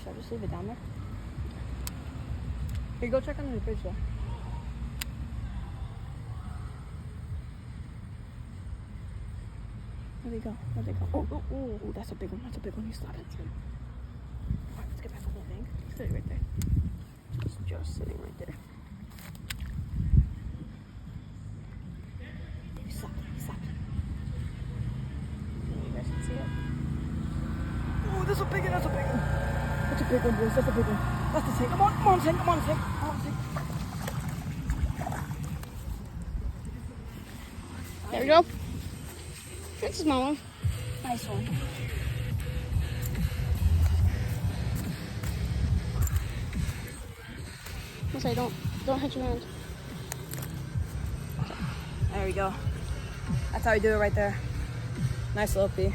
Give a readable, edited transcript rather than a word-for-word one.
Should I just leave it down there? Here, go check under the fridge though. Where'd they go? Where'd they go? Oh, that's a big one. That's a big one. You stop it. Alright, let's get back on the thing. It's sitting right there. It's just sitting right there. Stop. You guys can see it. Oh, that's a big one. That's a big one. That's a big one, boys. That's a big one. That's the tank. Come on, tank. There we go. That's a small one. Nice one. I'll say don't hit your hand. There we go. That's how we do it right there. Nice little pea.